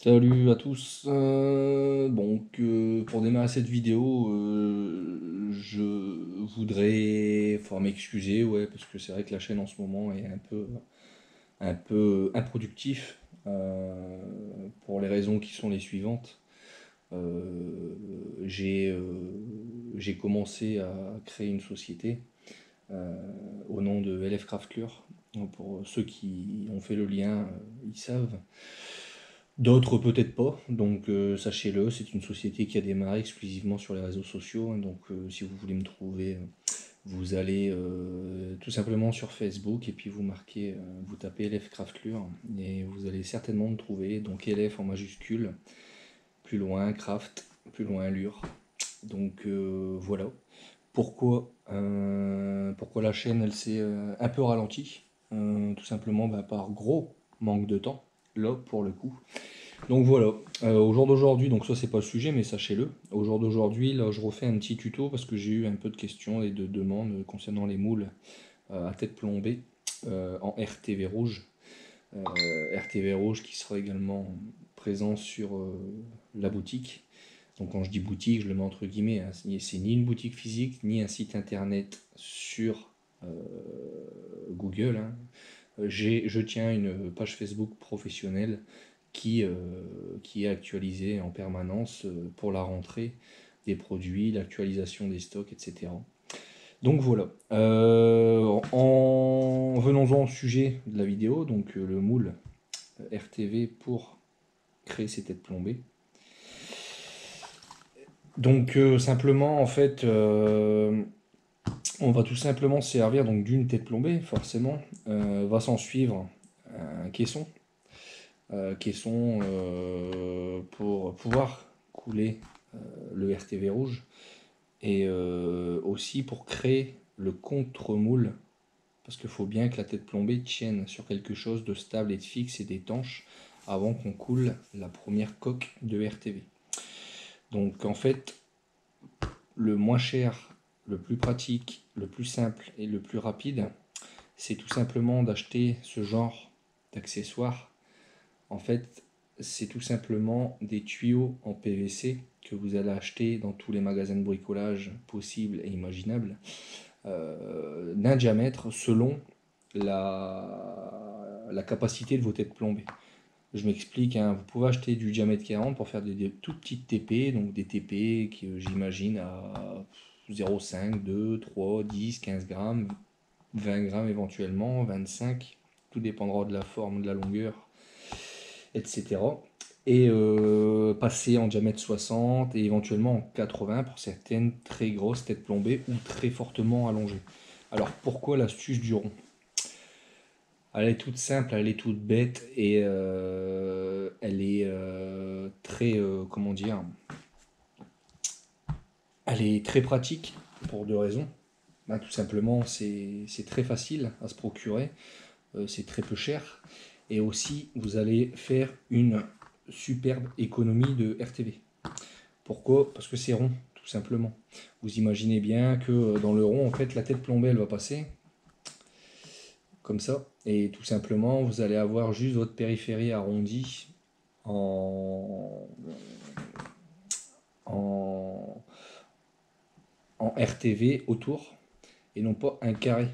Salut à tous. Pour démarrer cette vidéo, je voudrais, enfin, m'excuser, ouais, parce que c'est vrai que la chaîne en ce moment est un peu improductif, pour les raisons qui sont les suivantes. Euh, j'ai commencé à créer une société euh, au nom de LF Craftlure. Pour ceux qui ont fait le lien, ils savent. D'autres peut-être pas, donc sachez-le, c'est une société qui a démarré exclusivement sur les réseaux sociaux, hein. Donc si vous voulez me trouver, vous allez tout simplement sur Facebook et puis vous marquez, vous tapez LF Craftlure et vous allez certainement me trouver, donc LF en majuscule, plus loin Craft, plus loin Lure. Donc voilà. Pourquoi la chaîne elle s'est un peu ralentie. Tout simplement par gros manque de temps, là pour le coup. Donc voilà, au jour d'aujourd'hui, donc ça c'est pas le sujet, mais sachez-le, au jour d'aujourd'hui, là je refais un petit tuto parce que j'ai eu un peu de questions et de demandes concernant les moules à tête plombée en RTV rouge. RTV rouge qui sera également présent sur la boutique. Donc quand je dis boutique, je le mets entre guillemets, hein. C'est ni une boutique physique, ni un site internet sur euh, Google, hein. Je tiens une page Facebook professionnelle qui, euh, qui est actualisée en permanence pour la rentrée des produits, l'actualisation des stocks, etc. Donc voilà. Venons-en au sujet de la vidéo, donc le moule RTV pour créer ces têtes plombées. Donc simplement en fait on va tout simplement se servir donc d'une tête plombée forcément. Va s'en suivre un caisson pour pouvoir couler le RTV rouge et aussi pour créer le contre-moule parce qu'il faut bien que la tête plombée tienne sur quelque chose de stable et de fixe et d'étanche avant qu'on coule la première coque de RTV. Donc en fait, le moins cher, le plus pratique, le plus simple et le plus rapide, c'est tout simplement d'acheter ce genre d'accessoires. En fait, c'est tout simplement des tuyaux en PVC que vous allez acheter dans tous les magasins de bricolage possibles et imaginables, d'un diamètre selon la capacité de vos têtes plombées. Je m'explique, hein, vous pouvez acheter du diamètre 40 pour faire des toutes petites TP, donc des TP qui j'imagine à 0,5, 2, 3, 10, 15 grammes, 20 grammes éventuellement, 25, tout dépendra de la forme, de la longueur, etc. Et passer en diamètre 60 et éventuellement en 80 pour certaines très grosses têtes plombées ou très fortement allongées. Alors pourquoi l'astuce du rond? Elle est toute simple, elle est toute bête et elle est très, comment dire, elle est très pratique pour deux raisons. Ben, tout simplement, c'est très facile à se procurer, c'est très peu cher et aussi vous allez faire une superbe économie de RTV. Pourquoi? Parce que c'est rond, tout simplement. Vous imaginez bien que dans le rond, en fait, la tête plombée, elle va passer comme ça. Et tout simplement, vous allez avoir juste votre périphérie arrondie en, en, en RTV autour et non pas un carré.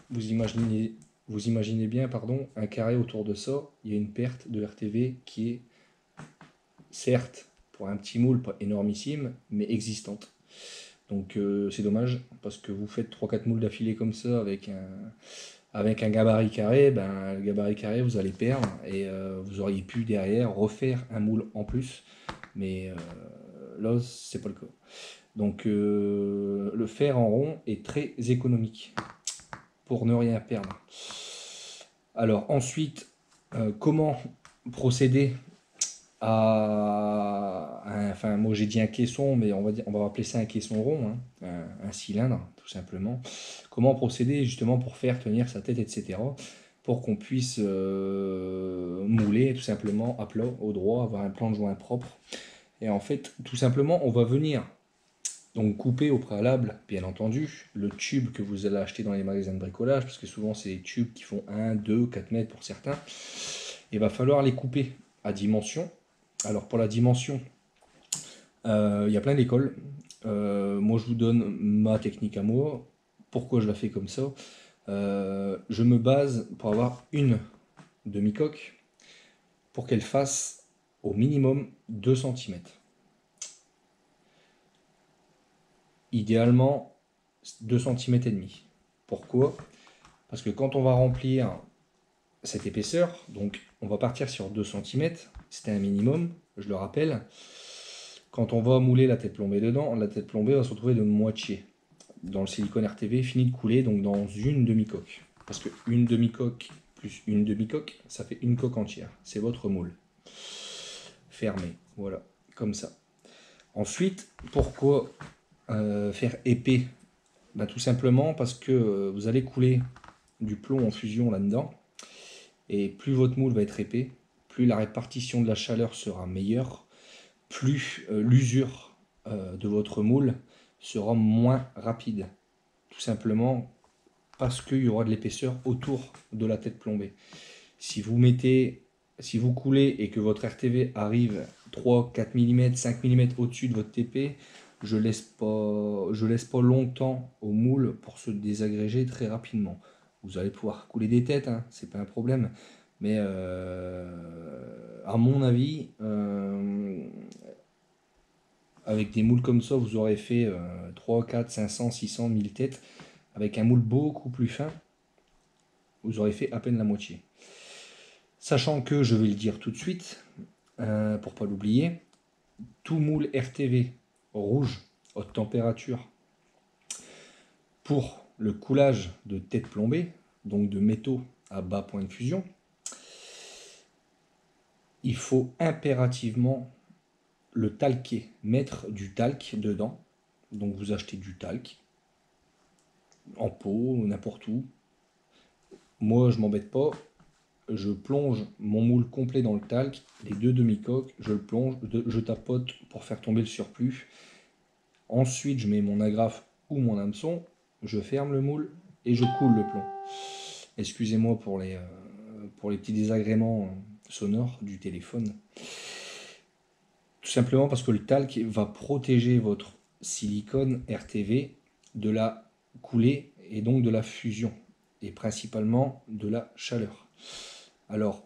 Vous imaginez, vous imaginez bien, pardon, un carré autour de ça, il y a une perte de RTV qui est certes pour un petit moule pas énormissime, mais existante. Donc c'est dommage parce que vous faites 3-4 moules d'affilée comme ça avec un gabarit carré, ben, le gabarit carré vous allez perdre et vous auriez pu derrière refaire un moule en plus, mais là c'est pas le cas. Donc le fer en rond est très économique pour ne rien perdre. Alors ensuite, comment procéder enfin moi j'ai dit un caisson, mais on va appeler ça un caisson rond, hein, un cylindre tout simplement. Comment procéder justement pour faire tenir sa tête, etc. Pour qu'on puisse mouler tout simplement à plat, au droit, avoir un plan de joint propre. Et en fait, tout simplement, on va venir donc couper au préalable, bien entendu, le tube que vous allez acheter dans les magasins de bricolage, parce que souvent c'est des tubes qui font 1, 2, 4 mètres pour certains. Il va falloir les couper à dimension Alors pour la dimension, il y a plein d'écoles. Moi je vous donne ma technique à moi. Pourquoi je la fais comme ça? Je me base pour avoir une demi-coque pour qu'elle fasse au minimum 2 cm. Idéalement 2 cm et demi. Pourquoi? Parce que quand on va remplir cette épaisseur, donc on va partir sur 2 cm, c'était un minimum, je le rappelle. Quand on va mouler la tête plombée dedans, la tête plombée va se retrouver de moitié dans le silicone RTV fini de couler, donc dans une demi-coque. Parce que une demi-coque plus une demi-coque, ça fait une coque entière. C'est votre moule. Fermé, voilà, comme ça. Ensuite, pourquoi faire épais? Tout simplement parce que vous allez couler du plomb en fusion là-dedans. Et plus votre moule va être épais, plus la répartition de la chaleur sera meilleure, plus l'usure de votre moule sera moins rapide. Tout simplement parce qu'il y aura de l'épaisseur autour de la tête plombée. Si vous coulez et que votre RTV arrive 3, 4 mm, 5 mm au-dessus de votre TP, je laisse pas longtemps au moule pour se désagréger très rapidement. Vous allez pouvoir couler des têtes, hein, c'est pas un problème. Mais à mon avis, avec des moules comme ça, vous aurez fait 3, 4, 500, 600, 1000 têtes. Avec un moule beaucoup plus fin, vous aurez fait à peine la moitié. Sachant que, je vais le dire tout de suite, pour pas l'oublier, tout moule RTV rouge, haute température, pour le coulage de tête plombée, donc de métaux à bas point de fusion, il faut impérativement le talquer, mettre du talc dedans. Donc vous achetez du talc, en pot, n'importe où. Moi je m'embête pas, je plonge mon moule complet dans le talc, les deux demi-coques, je le plonge, je tapote pour faire tomber le surplus. Ensuite je mets mon agrafe ou mon hameçon, je ferme le moule et je coule le plomb. Excusez-moi pour les petits désagréments sonores du téléphone. Tout simplement parce que le talc va protéger votre silicone RTV de la coulée et donc de la fusion, et principalement de la chaleur. Alors,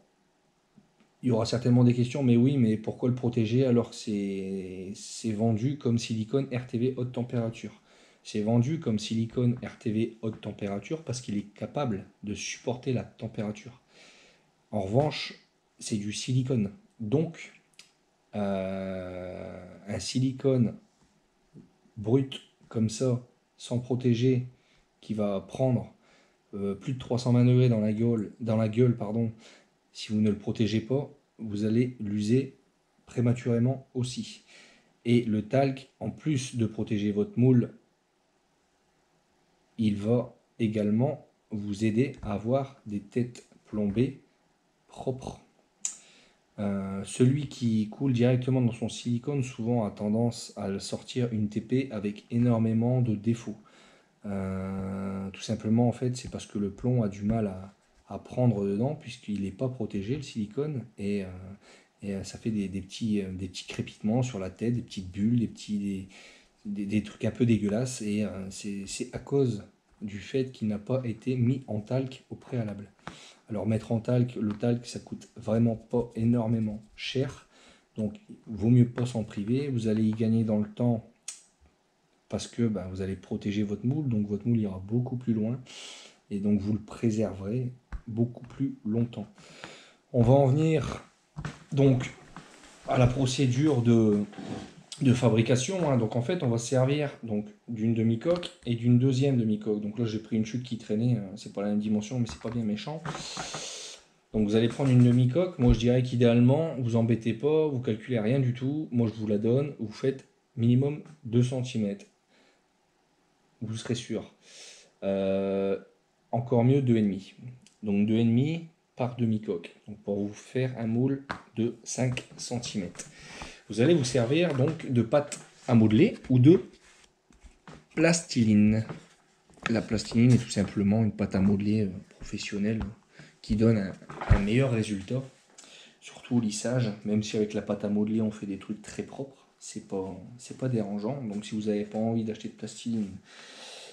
il y aura certainement des questions, mais oui, mais pourquoi le protéger alors que c'est vendu comme silicone RTV haute température? C'est vendu comme silicone RTV haute température parce qu'il est capable de supporter la température. En revanche, c'est du silicone. Donc, un silicone brut comme ça, sans protéger, qui va prendre plus de 320 degrés dans la gueule, si vous ne le protégez pas, vous allez l'user prématurément aussi. Et le talc, en plus de protéger votre moule, il va également vous aider à avoir des têtes plombées propres. Celui qui coule directement dans son silicone souvent a tendance à sortir une TP avec énormément de défauts. Tout simplement en fait c'est parce que le plomb a du mal à prendre dedans puisqu'il n'est pas protégé le silicone et ça fait des petits crépitements sur la tête, des petites bulles, des trucs un peu dégueulasses et c'est à cause du fait qu'il n'a pas été mis en talc au préalable. Alors mettre en talc, le talc ça coûte vraiment pas énormément cher, donc vaut mieux pas s'en priver, vous allez y gagner dans le temps parce que vous allez protéger votre moule, donc votre moule ira beaucoup plus loin et donc vous le préserverez beaucoup plus longtemps. On va en venir donc à la procédure de fabrication, hein. Donc en fait on va se servir donc d'une demi-coque et d'une deuxième demi-coque. Donc là j'ai pris une chute qui traînait, c'est pas la même dimension mais c'est pas bien méchant. Donc vous allez prendre une demi-coque, moi je dirais qu'idéalement vous embêtez pas, vous calculez rien du tout, moi je vous la donne, vous faites minimum 2 cm, vous serez sûr. Encore mieux 2,5. Donc 2,5 par demi-coque, donc pour vous faire un moule de 5 cm. Vous allez vous servir donc de pâte à modeler ou de plastiline. La plastiline est tout simplement une pâte à modeler professionnelle qui donne un meilleur résultat. surtout au lissage, même si avec la pâte à modeler on fait des trucs très propres, c'est pas dérangeant. Donc si vous n'avez pas envie d'acheter de plastiline,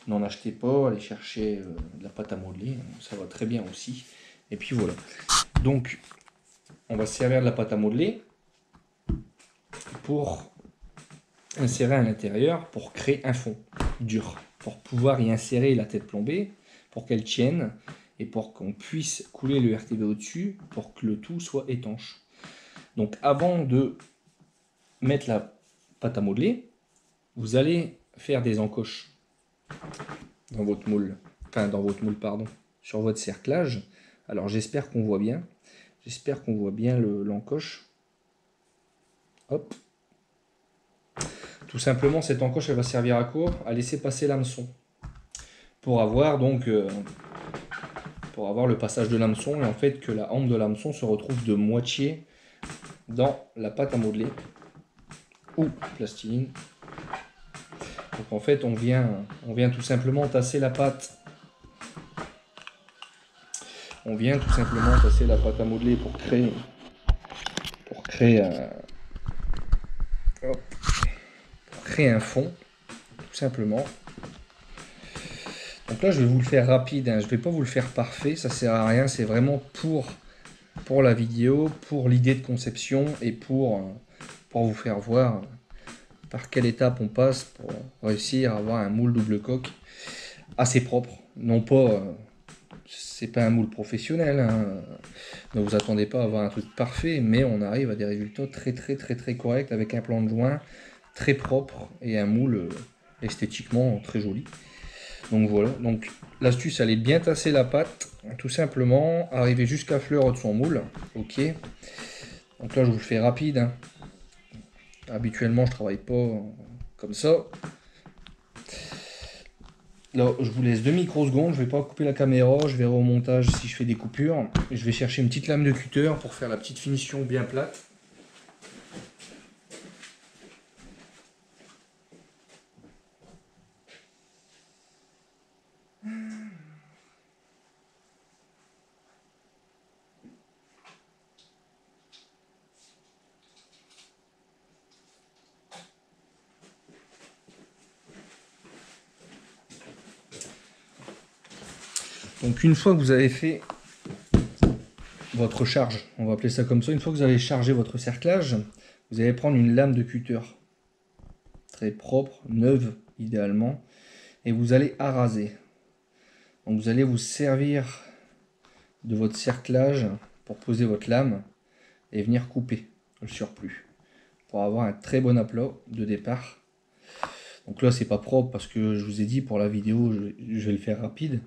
n'en achetez pas, allez chercher de la pâte à modeler, ça va très bien aussi. Et puis voilà. Donc on va se servir de la pâte à modeler pour insérer à l'intérieur, pour créer un fond dur, pour pouvoir y insérer la tête plombée, pour qu'elle tienne et pour qu'on puisse couler le RTB au-dessus, pour que le tout soit étanche. Donc avant de mettre la pâte à modeler, vous allez faire des encoches dans votre moule, pardon, sur votre cerclage. Alors j'espère qu'on voit bien, l'encoche. Hop. Tout simplement, cette encoche, elle va servir à quoi? À laisser passer l'hameçon. Pour avoir donc pour avoir le passage de l'hameçon et en fait que la hampe de l'hameçon se retrouve de moitié dans la pâte à modeler ou plastiline. Donc en fait on vient tout simplement tasser la pâte. On vient tout simplement tasser la pâte à modeler pour créer un fond, tout simplement. Donc là je vais vous le faire rapide, hein. Je ne vais pas vous le faire parfait, ça sert à rien, c'est vraiment pour la vidéo, pour l'idée de conception et pour vous faire voir par quelle étape on passe pour réussir à avoir un moule double coque assez propre. Non pas, c'est pas un moule professionnel, hein. Ne vous attendez pas à avoir un truc parfait, mais on arrive à des résultats très corrects avec un plan de joint très propre et un moule esthétiquement très joli. Donc voilà, donc l'astuce, elle est bien tasser la pâte, tout simplement, arriver jusqu'à fleur de son moule. Ok. Donc là je vous le fais rapide, hein. Habituellement je travaille pas comme ça. Là je vous laisse 2 microsecondes, je vais pas couper la caméra, je verrai au montage si je fais des coupures. Et je vais chercher une petite lame de cutter pour faire la petite finition bien plate. Donc une fois que vous avez fait votre charge, on va appeler ça comme ça, une fois que vous avez chargé votre cerclage, vous allez prendre une lame de cutter très propre, neuve idéalement, et vous allez araser. Donc vous allez vous servir de votre cerclage pour poser votre lame et venir couper le surplus pour avoir un très bon aplat de départ. Donc là c'est pas propre parce que je vous ai dit pour la vidéo je vais le faire rapide,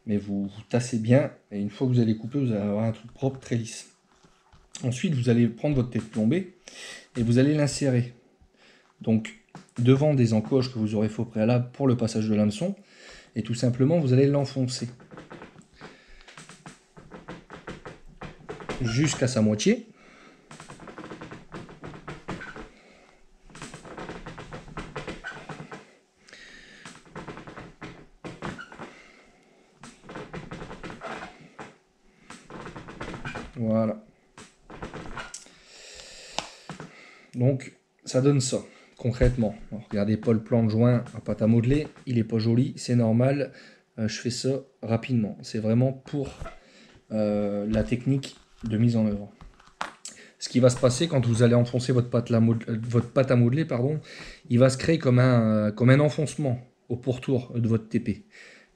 mais vous tassez bien et une fois que vous allez couper vous allez avoir un truc propre très lisse. Ensuite vous allez prendre votre tête plombée et vous allez l'insérer donc devant des encoches que vous aurez fait au préalable pour le passage de l'hameçon, et tout simplement vous allez l'enfoncer jusqu'à sa moitié. Voilà. Donc ça donne ça concrètement. Alors, regardez pas le plan de joint à pâte à modeler, il est pas joli, c'est normal. Je fais ça rapidement. C'est vraiment pour la technique de mise en œuvre. Ce qui va se passer quand vous allez enfoncer votre pâte à modeler, pardon, il va se créer comme un enfoncement au pourtour de votre TP.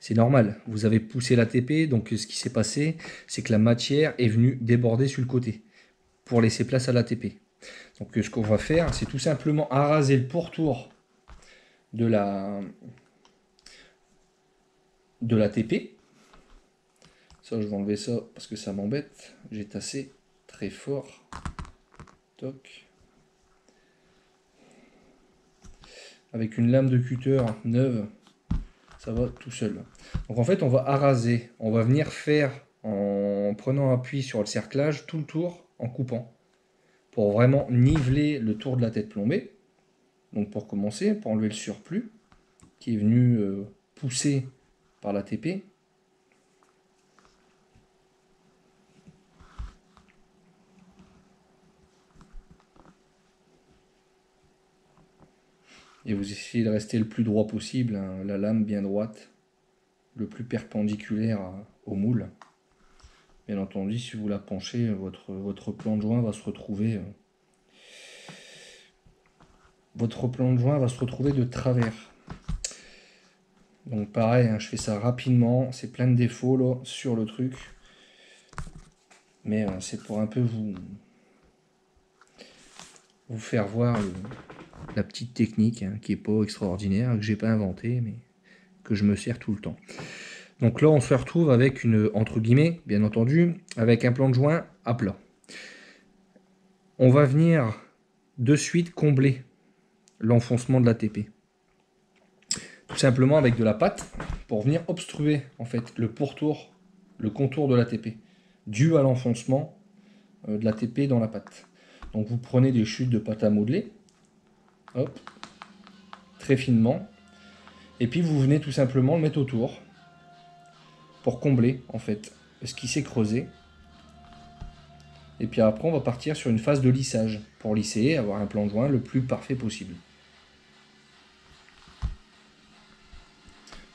C'est normal, vous avez poussé la TP, donc ce qui s'est passé, c'est que la matière est venue déborder sur le côté pour laisser place à la TP. Donc ce qu'on va faire, c'est tout simplement araser le pourtour de la TP. Ça, je vais enlever ça parce que ça m'embête. J'ai tassé très fort. Toc. Avec une lame de cutter neuve, ça va tout seul. Donc en fait, on va araser. On va venir faire, en prenant appui sur le cerclage, tout le tour en coupant. Pour vraiment niveler le tour de la tête plombée. Donc pour commencer, pour enlever le surplus qui est venu pousser par la TP. Et vous essayez de rester le plus droit possible, hein, la lame bien droite, le plus perpendiculaire au moule. Bien entendu, si vous la penchez, votre plan de joint va se retrouver... votre plan de joint va se retrouver de travers. Donc pareil, hein, je fais ça rapidement, c'est plein de défauts là, sur le truc. Mais c'est pour un peu vous faire voir la petite technique, hein, qui n'est pas extraordinaire, que j'ai pas inventée, mais que je me sers tout le temps. Donc là, on se retrouve avec une, entre guillemets, bien entendu, avec un plan de joint à plat. On va venir de suite combler l'enfoncement de l'ATP. Tout simplement avec de la pâte pour venir obstruer en fait le pourtour, le contour de l'ATP, dû à l'enfoncement de l'ATP dans la pâte. Donc vous prenez des chutes de pâte à modeler, hop, très finement, et puis vous venez tout simplement le mettre autour pour combler en fait ce qui s'est creusé. Et puis après on va partir sur une phase de lissage pour lisser et avoir un plan de joint le plus parfait possible.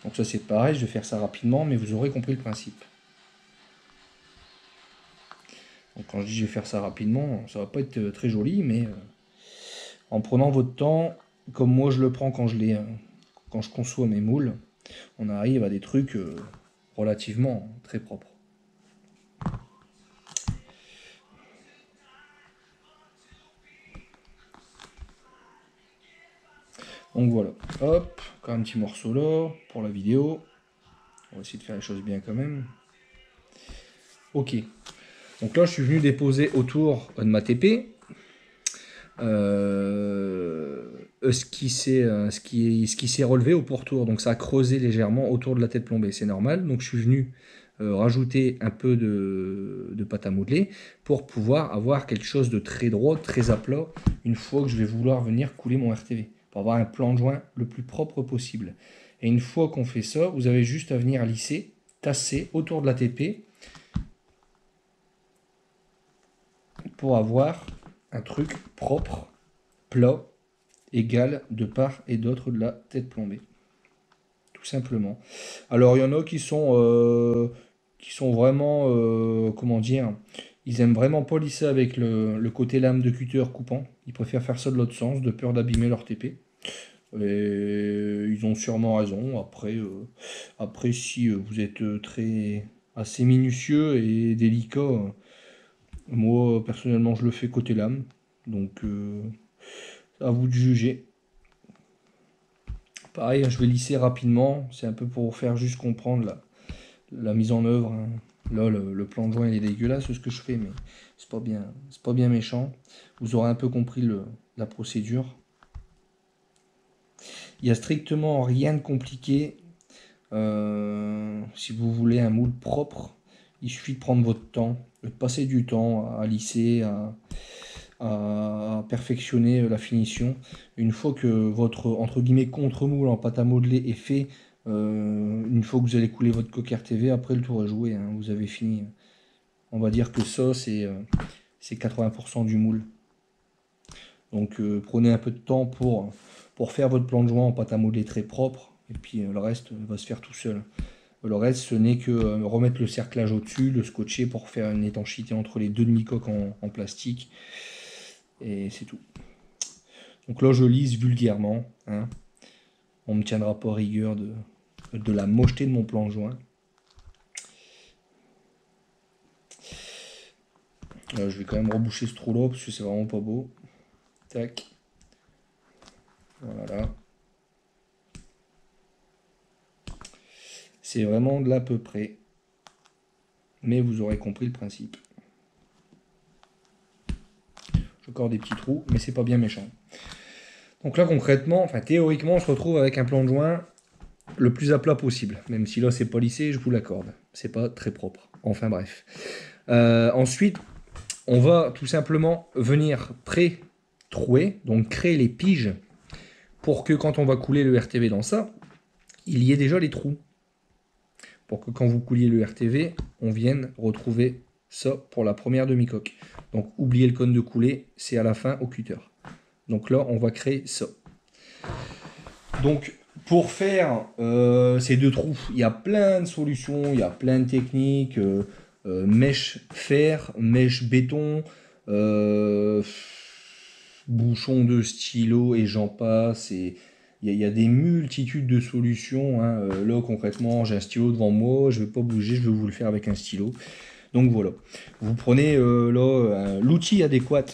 Donc ça c'est pareil, je vais faire ça rapidement, mais vous aurez compris le principe. Donc quand je dis je vais faire ça rapidement, ça va pas être très joli, mais en prenant votre temps, comme moi je le prends quand je conçois mes moules, on arrive à des trucs relativement très propres. Donc voilà, hop, encore un petit morceau là pour la vidéo. On va essayer de faire les choses bien quand même. Ok, donc là je suis venu déposer autour de ma TP ce qui s'est relevé au pourtour. Donc ça a creusé légèrement autour de la tête plombée, c'est normal. Donc je suis venu rajouter un peu de pâte à modeler pour pouvoir avoir quelque chose de très droit, très à plat, une fois que je vais vouloir venir couler mon RTV, pour avoir un plan de joint le plus propre possible. Et une fois qu'on fait ça, vous avez juste à venir lisser, tasser autour de la TP pour avoir un truc propre, plat, égal de part et d'autre de la tête plombée. Tout simplement. Alors il y en a qui sont vraiment, comment dire, ils aiment vraiment pas lisser avec le côté lame de cutter coupant. Ils préfèrent faire ça de l'autre sens, de peur d'abîmer leur TP. Et ils ont sûrement raison. Après si vous êtes assez minutieux et délicat, moi personnellement je le fais côté lame. Donc à vous de juger. Pareil, je vais lisser rapidement. C'est un peu pour vous faire juste comprendre la mise en œuvre. Hein. Là, le plan de joint il est dégueulasse ce que je fais, mais c'est pas bien méchant. Vous aurez un peu compris la procédure. Il n'y a strictement rien de compliqué. Si vous voulez un moule propre, il suffit de prendre votre temps, de passer du temps à lisser, à perfectionner la finition. Une fois que votre entre guillemets contre-moule en pâte à modeler est fait, une fois que vous allez couler votre coque RTV, après le tour est joué, hein, vous avez fini. On va dire que ça c'est 80% du moule. Donc prenez un peu de temps pour faire votre plan de joint en pâte à modeler très propre, et puis le reste va se faire tout seul. Le reste, ce n'est que remettre le cerclage au-dessus, le scotcher pour faire une étanchéité entre les deux demi-coques en plastique. Et c'est tout. Donc là, je lisse vulgairement. Hein. On ne me tiendra pas rigueur de la mocheté de mon plan de joint. Là, je vais quand même reboucher ce trou-là parce que c'est vraiment pas beau. Tac. Voilà. C'est vraiment de l'à peu près. Mais vous aurez compris le principe. J'ai encore des petits trous, mais c'est pas bien méchant. Donc là concrètement, enfin théoriquement, on se retrouve avec un plan de joint le plus à plat possible. Même si là c'est pas lissé, je vous l'accorde. C'est pas très propre. Enfin bref. Ensuite, on va tout simplement venir pré-trouer, donc créer les piges, pour que quand on va couler le RTV dans ça, il y ait déjà les trous. Pour que quand vous couliez le RTV, on vienne retrouver ça pour la première demi-coque. Donc oubliez le cône de coulée, c'est à la fin au cutter. Donc là, on va créer ça. Donc, pour faire ces deux trous, il y a plein de solutions, il y a plein de techniques. Mèche fer, mèche béton, euh, bouchon de stylo et j'en passe. Et il y a des multitudes de solutions, hein. Là, concrètement, j'ai un stylo devant moi, je ne vais pas bouger, je vais vous le faire avec un stylo. Donc voilà, vous prenez là l'outil adéquat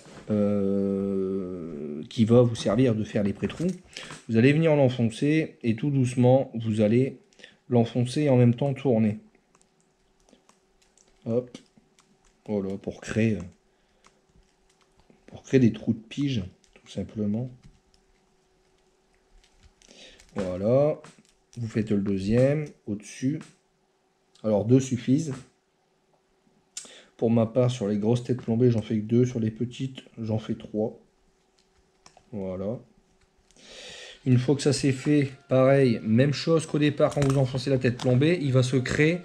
qui va vous servir de faire les pré-trous. Vous allez venir l'enfoncer et tout doucement, vous allez l'enfoncer et en même temps tourner. Hop, voilà, pour créer des trous de pige, tout simplement. Voilà, vous faites le deuxième au-dessus. Alors deux suffisent. Pour ma part, sur les grosses têtes plombées, j'en fais que 2. Sur les petites, j'en fais 3. Voilà. Une fois que ça c'est fait, pareil, même chose qu'au départ quand vous enfoncez la tête plombée, il va se créer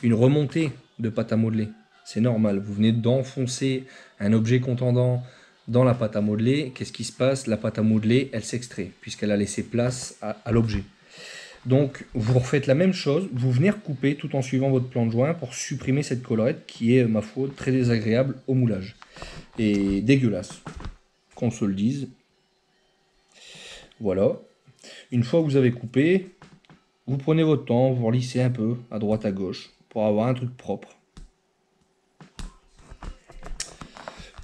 une remontée de pâte à modeler. C'est normal, vous venez d'enfoncer un objet contendant dans la pâte à modeler. Qu'est-ce qui se passe? La pâte à modeler, elle s'extrait, puisqu'elle a laissé place à l'objet. Donc vous refaites la même chose, vous venez recouper tout en suivant votre plan de joint pour supprimer cette collerette qui est, ma foi, très désagréable au moulage. Et dégueulasse, qu'on se le dise. Voilà. Une fois que vous avez coupé, vous prenez votre temps, vous relissez un peu à droite à gauche pour avoir un truc propre.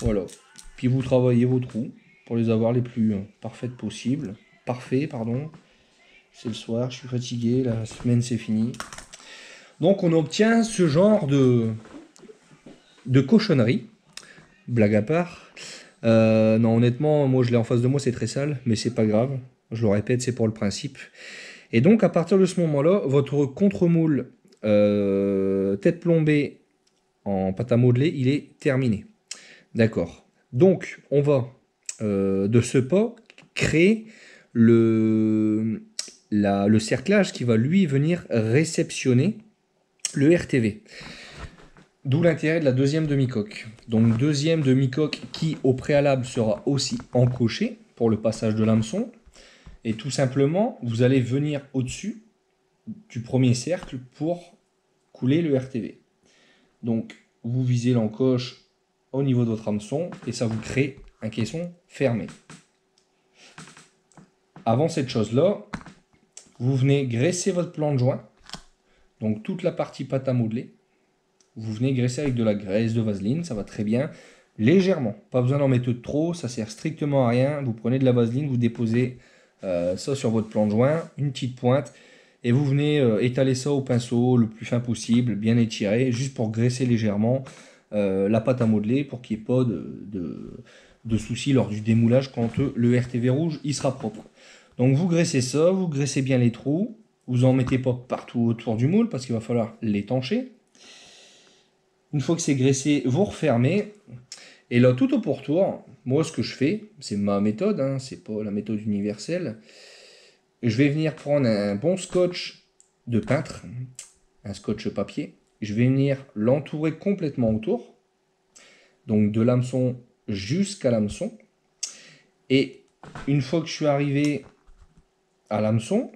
Voilà. Puis vous travaillez vos trous pour les avoir les plus parfaites possibles. Parfait, pardon. C'est le soir, je suis fatigué, la semaine c'est fini. Donc on obtient ce genre de cochonnerie. Blague à part. Non, honnêtement, moi je l'ai en face de moi, c'est très sale, mais c'est pas grave. Je le répète, c'est pour le principe. Et donc à partir de ce moment-là, votre contre-moule tête plombée en pâte à modeler, il est terminé. D'accord. Donc on va de ce pas créer le cerclage qui va lui venir réceptionner le RTV. D'où l'intérêt de la deuxième demi-coque. Donc deuxième demi-coque qui au préalable sera aussi encochée pour le passage de l'hameçon. Et tout simplement, vous allez venir au-dessus du premier cercle pour couler le RTV. Donc vous visez l'encoche au niveau de votre hameçon et ça vous crée un caisson fermé. Avant cette chose-là, vous venez graisser votre plan de joint, donc toute la partie pâte à modeler. Vous venez graisser avec de la graisse de vaseline, ça va très bien, légèrement. Pas besoin d'en mettre trop, ça sert strictement à rien. Vous prenez de la vaseline, vous déposez ça sur votre plan de joint, une petite pointe, et vous venez étaler ça au pinceau le plus fin possible, bien étiré, juste pour graisser légèrement la pâte à modeler pour qu'il n'y ait pas de soucis lors du démoulage quand le RTV rouge il sera propre. Donc vous graissez ça, vous graissez bien les trous, vous en mettez pas partout autour du moule parce qu'il va falloir l'étancher. Une fois que c'est graissé, vous refermez. Et là, tout au pourtour, moi ce que je fais, c'est ma méthode, hein, c'est pas la méthode universelle. Je vais venir prendre un bon scotch de peintre, un scotch papier. Je vais venir l'entourer complètement autour, donc de l'hameçon jusqu'à l'hameçon. Et une fois que je suis arrivé à l'hameçon,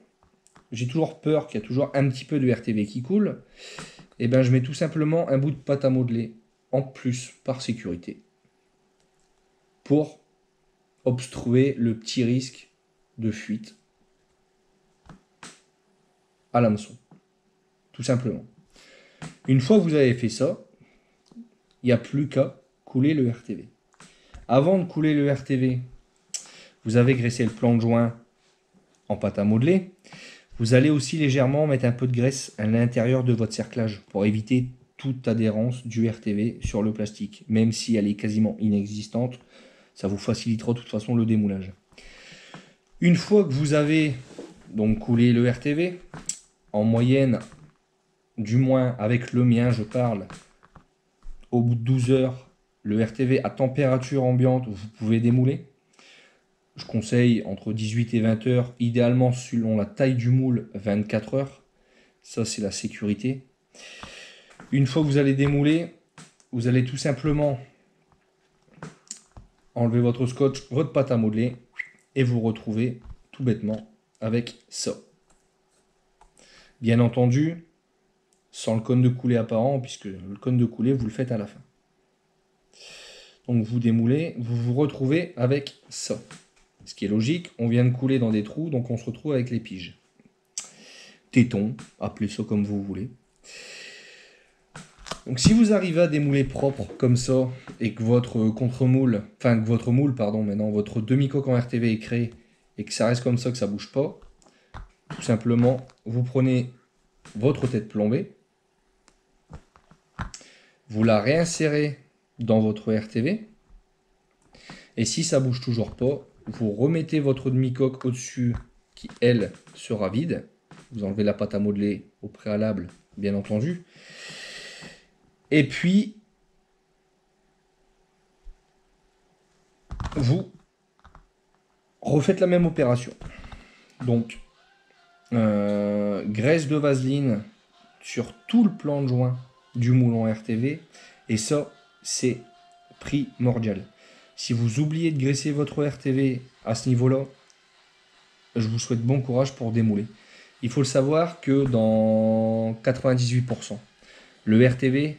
j'ai toujours peur qu'il y a toujours un petit peu de RTV qui coule. Et bien je mets tout simplement un bout de pâte à modeler en plus par sécurité pour obstruer le petit risque de fuite à l'hameçon. Tout simplement. Une fois que vous avez fait ça, il n'y a plus qu'à couler le RTV. Avant de couler le RTV, vous avez graissé le plan de joint en pâte à modeler. Vous allez aussi légèrement mettre un peu de graisse à l'intérieur de votre cerclage pour éviter toute adhérence du RTV sur le plastique. Même si elle est quasiment inexistante, ça vous facilitera de toute façon le démoulage. Une fois que vous avez donc coulé le RTV, en moyenne, du moins avec le mien je parle, au bout de 12 heures, le RTV à température ambiante, vous pouvez démouler. Je conseille entre 18 et 20 heures, idéalement selon la taille du moule, 24 heures. Ça, c'est la sécurité. Une fois que vous allez démouler, vous allez tout simplement enlever votre scotch, votre pâte à modeler, et vous retrouvez tout bêtement avec ça. Bien entendu, sans le cône de coulée apparent, puisque le cône de coulée, vous le faites à la fin. Donc vous démoulez, vous vous retrouvez avec ça. Ce qui est logique, on vient de couler dans des trous, donc on se retrouve avec les piges. Tétons, appelez ça comme vous voulez. Donc si vous arrivez à démouler propre comme ça, et que votre contre-moule, enfin que votre moule, pardon, maintenant votre demi-coque en RTV est créé, et que ça reste comme ça, que ça bouge pas, tout simplement, vous prenez votre tête plombée, vous la réinsérez dans votre RTV, et si ça bouge toujours pas, vous remettez votre demi-coque au-dessus, qui elle sera vide. Vous enlevez la pâte à modeler au préalable, bien entendu. Et puis, vous refaites la même opération. Donc, graisse de vaseline sur tout le plan de joint du moulon RTV. Et ça, c'est primordial. Si vous oubliez de graisser votre RTV à ce niveau-là, je vous souhaite bon courage pour démouler. Il faut le savoir que dans 98%, le RTV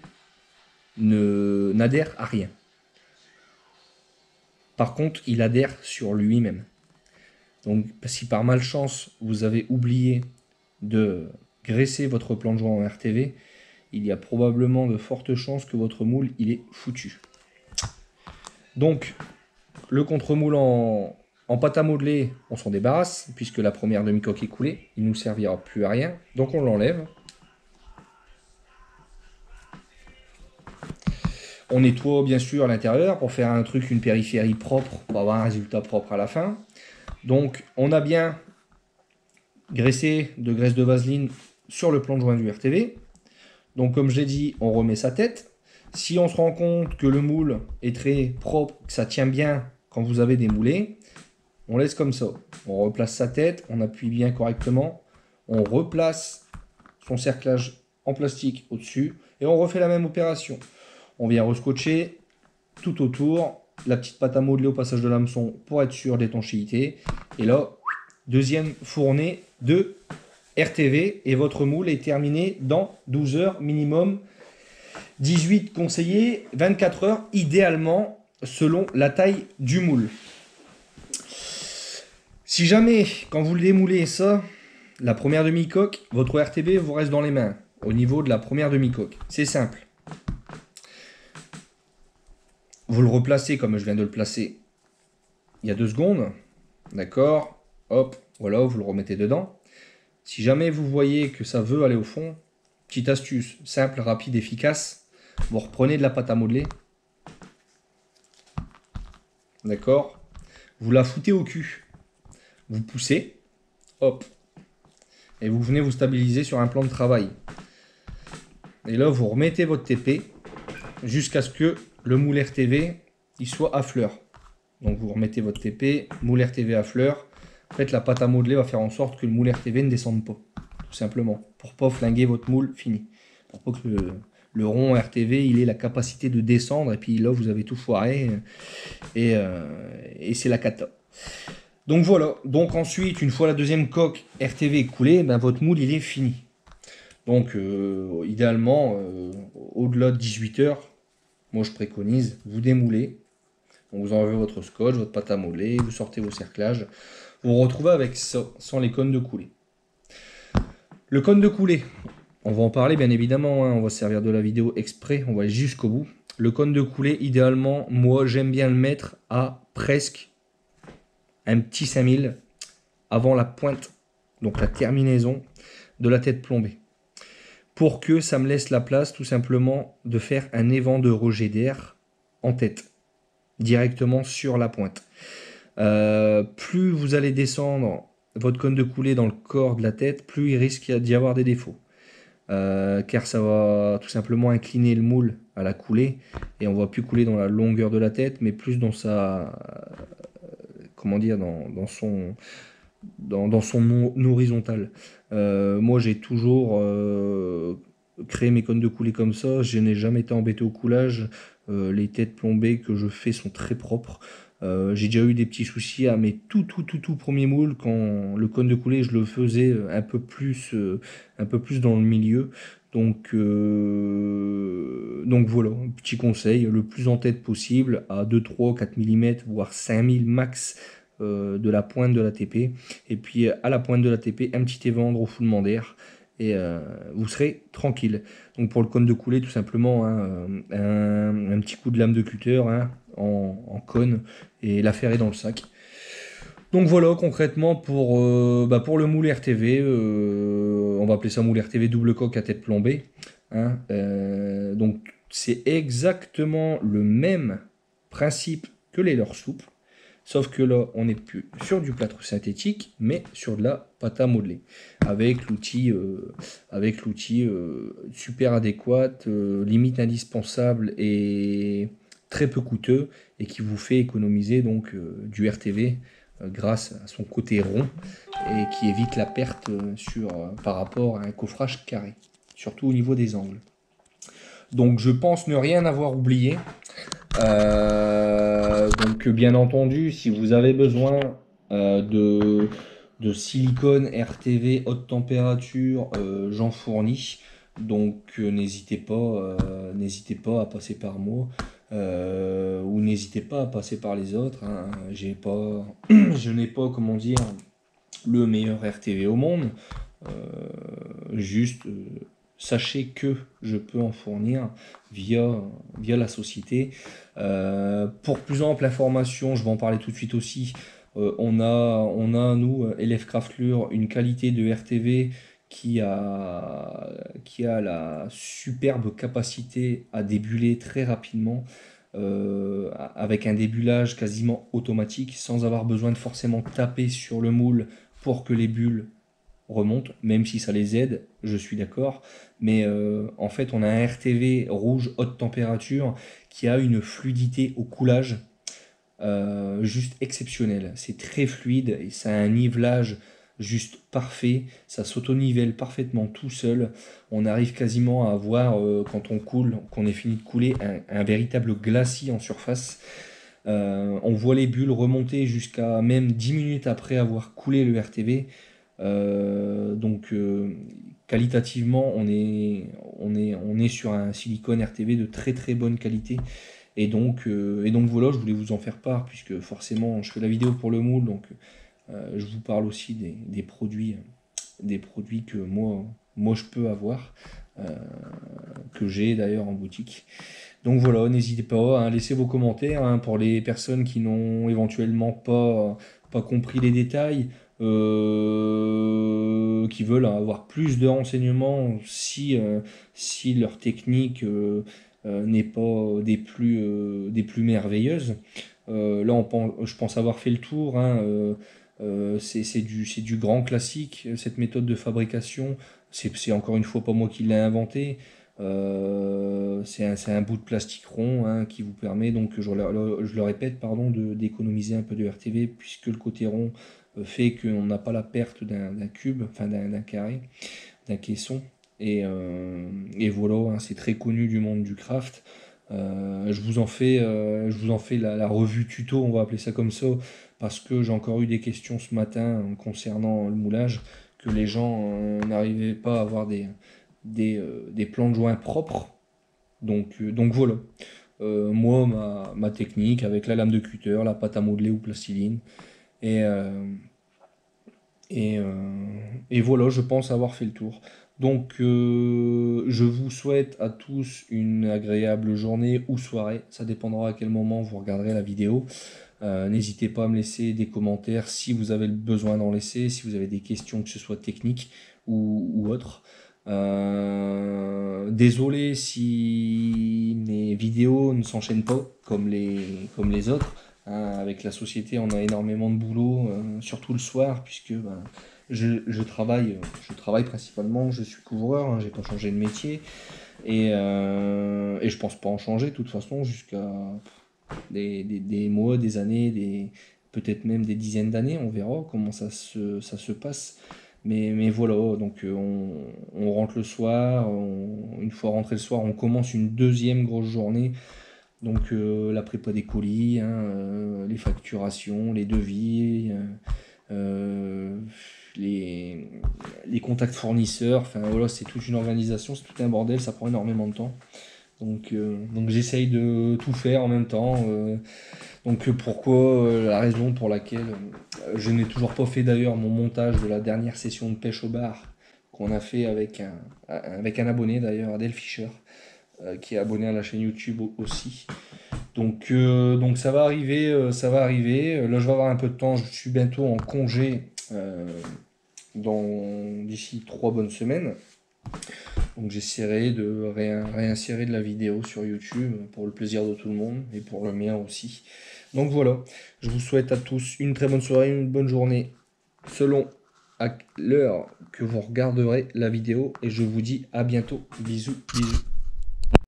n'adhère à rien. Par contre, il adhère sur lui-même. Donc, si par malchance, vous avez oublié de graisser votre plan de joint en RTV, il y a probablement de fortes chances que votre moule, il est foutu. Donc, le contre-moule en pâte à modeler, on s'en débarrasse, puisque la première demi-coque est coulée. Il ne nous servira plus à rien. Donc, on l'enlève. On nettoie bien sûr à l'intérieur pour faire un truc, une périphérie propre, pour avoir un résultat propre à la fin. Donc on a bien graissé de graisse de vaseline sur le plan de joint du RTV. Donc comme je l'ai dit, on remet sa tête. Si on se rend compte que le moule est très propre, que ça tient bien quand vous avez démoulé, on laisse comme ça. On replace sa tête, on appuie bien correctement, on replace son cerclage en plastique au-dessus et on refait la même opération. On vient rescotcher tout autour, la petite pâte à modeler au passage de l'hameçon pour être sûr d'étanchéité. Et là, deuxième fournée de RTV et votre moule est terminé dans 12 heures minimum. 18 conseillés, 24 heures idéalement selon la taille du moule. Si jamais, quand vous le démoulez ça, la première demi-coque, votre RTV vous reste dans les mains au niveau de la première demi-coque. C'est simple. Vous le replacez comme je viens de le placer il y a 2 secondes. D'accord. Hop, voilà, vous le remettez dedans. Si jamais vous voyez que ça veut aller au fond, petite astuce, simple, rapide, efficace. Vous reprenez de la pâte à modeler. D'accord. Vous la foutez au cul. Vous poussez. Hop. Et vous venez vous stabiliser sur un plan de travail. Et là, vous remettez votre TP jusqu'à ce que le moule RTV il soit à fleur. Donc vous remettez votre TP, moule RTV à fleur. En fait, la pâte à modeler va faire en sorte que le moule RTV ne descende pas. Tout simplement. Pour pas flinguer votre moule fini. Pour pas que le rond RTV il ait la capacité de descendre. Et puis là, vous avez tout foiré. Et c'est la cata. Donc voilà. Donc ensuite, une fois la deuxième coque RTV coulée, ben, votre moule il est fini. Donc idéalement, au-delà de 18 heures, moi je préconise, vous démoulez, vous enlevez votre scotch, votre pâte à modeler, vous sortez vos cerclages, vous vous retrouvez avec ça, sans les cônes de coulée. Le cône de coulée, on va en parler bien évidemment, hein, on va se servir de la vidéo exprès, on va aller jusqu'au bout. Le cône de coulée, idéalement, moi j'aime bien le mettre à presque un petit 5000 avant la pointe, donc la terminaison de la tête plombée. Pour que ça me laisse la place tout simplement de faire un évent de rejet d'air en tête, directement sur la pointe. Plus vous allez descendre votre cône de coulée dans le corps de la tête, plus il risque d'y avoir des défauts. Car ça va tout simplement incliner le moule à la coulée et on ne va plus couler dans la longueur de la tête, mais plus dans sa... comment dire, dans son horizontal. Moi j'ai toujours créé mes cônes de coulée comme ça, je n'ai jamais été embêté au coulage. Les têtes plombées que je fais sont très propres. J'ai déjà eu des petits soucis à mes tout premiers moules quand le cône de coulée je le faisais un peu plus dans le milieu. Donc voilà, un petit conseil, le plus en tête possible, à 2, 3, 4 mm, voire 5000 max de la pointe de la TP. Et puis à la pointe de la TP, un petit évendre au foulement d'air. Et vous serez tranquille. Donc pour le cône de coulée, tout simplement, hein, un petit coup de lame de cutter, hein, en cône, et l'affaire est dans le sac. Donc voilà, concrètement, pour le moule RTV, on va appeler ça moule RTV double coque à tête plombée, hein, donc c'est exactement le même principe que les leurres souples, sauf que là, on n'est plus sur du plâtre synthétique, mais sur de la pâte à modeler, avec l'outil super adéquat, limite indispensable et très peu coûteux, et qui vous fait économiser donc du RTV grâce à son côté rond et qui évite la perte par rapport à un coffrage carré, surtout au niveau des angles. Donc je pense ne rien avoir oublié. Donc bien entendu, si vous avez besoin de silicone RTV haute température, j'en fournis. Donc n'hésitez pas à passer par moi. Ou n'hésitez pas à passer par les autres, hein. Je n'ai pas, comment dire, le meilleur RTV au monde. Juste sachez que je peux en fournir via la société. Pour plus ample information, je vais en parler tout de suite aussi. Nous, LF Craftlure, une qualité de RTV qui a la superbe capacité à débuler très rapidement, avec un débulage quasiment automatique, sans avoir besoin de forcément taper sur le moule pour que les bulles remontent, même si ça les aide, je suis d'accord. Mais en fait, on a un RTV rouge haute température qui a une fluidité au coulage juste exceptionnelle. C'est très fluide et ça a un nivelage juste parfait. Ça s'auto-nivelle parfaitement tout seul. On arrive quasiment à avoir, quand on coule, qu'on est fini de couler, un véritable glacis en surface. On voit les bulles remonter jusqu'à même 10 minutes après avoir coulé le RTV. Qualitativement, on est sur un silicone RTV de très très bonne qualité. Et donc voilà, je voulais vous en faire part, puisque forcément je fais la vidéo pour le moule, donc je vous parle aussi des produits que moi je peux avoir, que j'ai d'ailleurs en boutique. Donc voilà, n'hésitez pas à laisser vos commentaires, hein, pour les personnes qui n'ont éventuellement pas compris les détails, qui veulent avoir plus de renseignements si leur technique n'est pas des plus merveilleuses. Là, je pense avoir fait le tour, hein, c'est du grand classique, cette méthode de fabrication. C'est encore une fois pas moi qui l'ai inventé. C'est un bout de plastique rond, hein, qui vous permet, donc je le répète, pardon, d'économiser un peu de RTV, puisque le côté rond fait qu'on n'a pas la perte d'un cube, enfin d'un carré, d'un caisson. Et voilà, hein, c'est très connu du monde du craft. Je vous en fais la revue tuto, on va appeler ça comme ça, parce que j'ai encore eu des questions ce matin concernant le moulage, que les gens n'arrivaient pas à avoir des plans de joints propres. Donc voilà. Moi, ma technique avec la lame de cutter, la pâte à modeler ou plastiline. Et, euh, et, euh, et voilà, je pense avoir fait le tour. Donc je vous souhaite à tous une agréable journée ou soirée. Ça dépendra à quel moment vous regarderez la vidéo. N'hésitez pas à me laisser des commentaires si vous avez le besoin d'en laisser, si vous avez des questions, que ce soit techniques ou autres. Désolé si mes vidéos ne s'enchaînent pas comme les autres, hein. Avec la société, on a énormément de boulot, surtout le soir, puisque ben, je travaille principalement, je suis couvreur, hein, j'ai pas changé de métier, et je pense pas en changer de toute façon jusqu'à des mois, des années, peut-être même des dizaines d'années. On verra comment ça se passe. Mais voilà, donc on rentre le soir, une fois rentré le soir, on commence une deuxième grosse journée. Donc la prépa des colis, hein, les facturations, les devis, les, les contacts fournisseurs, enfin voilà, c'est toute une organisation, c'est tout un bordel, ça prend énormément de temps. Donc j'essaye de tout faire en même temps. Pourquoi la raison pour laquelle je n'ai toujours pas fait d'ailleurs mon montage de la dernière session de pêche au bar qu'on a fait avec un abonné d'ailleurs, Adèle Fischer, qui est abonné à la chaîne YouTube aussi. Donc ça va arriver, ça va arriver. Là je vais avoir un peu de temps, je suis bientôt en congé d'ici 3 bonnes semaines. Donc j'essaierai de réinsérer de la vidéo sur YouTube pour le plaisir de tout le monde et pour le mien aussi. Donc voilà, je vous souhaite à tous une très bonne soirée, une bonne journée selon l'heure que vous regarderez la vidéo et je vous dis à bientôt. Bisous, bisous.